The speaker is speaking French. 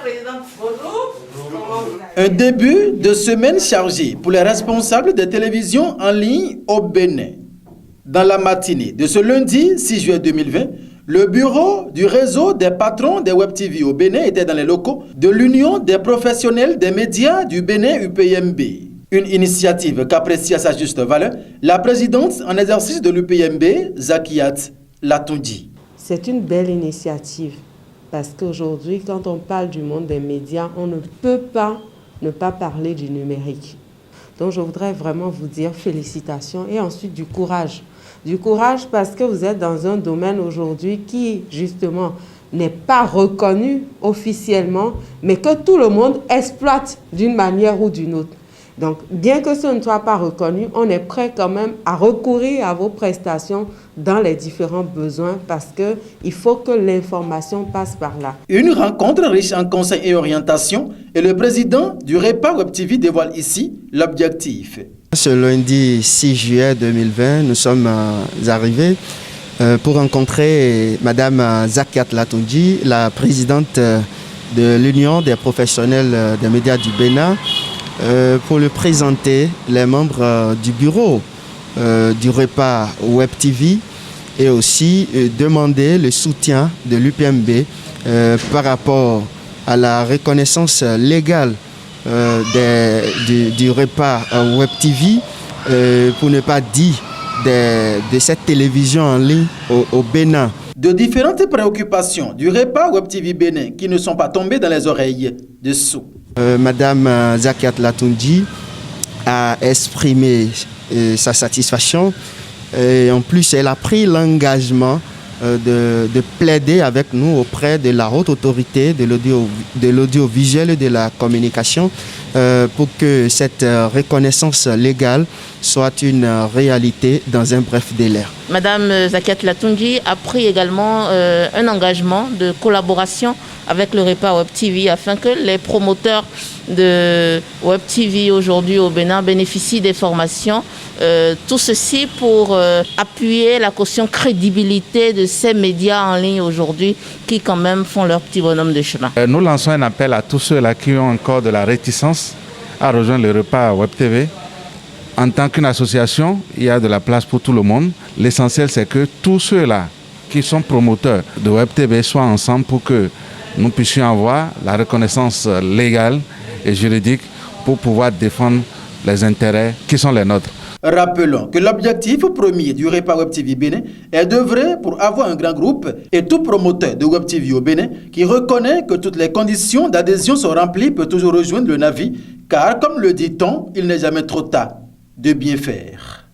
présidente. Bonjour. Un début de semaine chargé pour les responsables des télévisions en ligne au Bénin. Dans la matinée de ce lundi 6 juillet 2020, le bureau du réseau des patrons des Web TV au Bénin était dans les locaux de l'Union des professionnels des médias du Bénin UPMB. Une initiative qu'apprécie à sa juste valeur la présidente en exercice de l'UPMB, Zakiat Latoundji. C'est une belle initiative parce qu'aujourd'hui, quand on parle du monde des médias, on ne peut pas ne pas parler du numérique. Donc je voudrais vraiment vous dire félicitations et ensuite du courage. Du courage parce que vous êtes dans un domaine aujourd'hui qui, justement, n'est pas reconnu officiellement, mais que tout le monde exploite d'une manière ou d'une autre. Donc, bien que ce ne soit pas reconnu, on est prêt quand même à recourir à vos prestations dans les différents besoins parce qu'il faut que l'information passe par là. Une rencontre riche en conseils et orientations et le président du REPA Web TV dévoile ici l'objectif. Ce lundi 6 juillet 2020, nous sommes arrivés pour rencontrer Madame Zakiat Latoundji, la présidente de l'Union des professionnels des médias du Bénin, pour lui présenter les membres du bureau du REPA Web TV et aussi demander le soutien de l'UPMB par rapport à la reconnaissance légale du REPA Web TV, pour ne pas dire de cette télévision en ligne au Bénin. De différentes préoccupations du REPA Web TV Bénin qui ne sont pas tombées dans les oreilles de sourds. Madame Zakiat Latoundji a exprimé sa satisfaction et en plus elle a pris l'engagement de plaider avec nous auprès de la haute autorité de l'audiovisuel et de la communication pour que cette reconnaissance légale soit une réalité dans un bref délai. Madame Zakiat Latoundji a pris également un engagement de collaboration avec le REPA Web TV afin que les promoteurs de Web TV aujourd'hui au Bénin bénéficient des formations. Tout ceci pour appuyer la caution crédibilité de ces médias en ligne aujourd'hui qui quand même font leur petit bonhomme de chemin. Nous lançons un appel à tous ceux-là qui ont encore de la réticence à rejoindre le REPA Web TV. En tant qu'une association, il y a de la place pour tout le monde. L'essentiel, c'est que tous ceux-là qui sont promoteurs de Web TV soient ensemble pour que nous puissions avoir la reconnaissance légale et juridique pour pouvoir défendre les intérêts qui sont les nôtres. Rappelons que l'objectif premier du REPA Web TV Bénin est d'œuvrer pour avoir un grand groupe et tout promoteur de Web TV au Bénin qui reconnaît que toutes les conditions d'adhésion sont remplies peut toujours rejoindre le navire car, comme le dit-on, il n'est jamais trop tard de bien faire.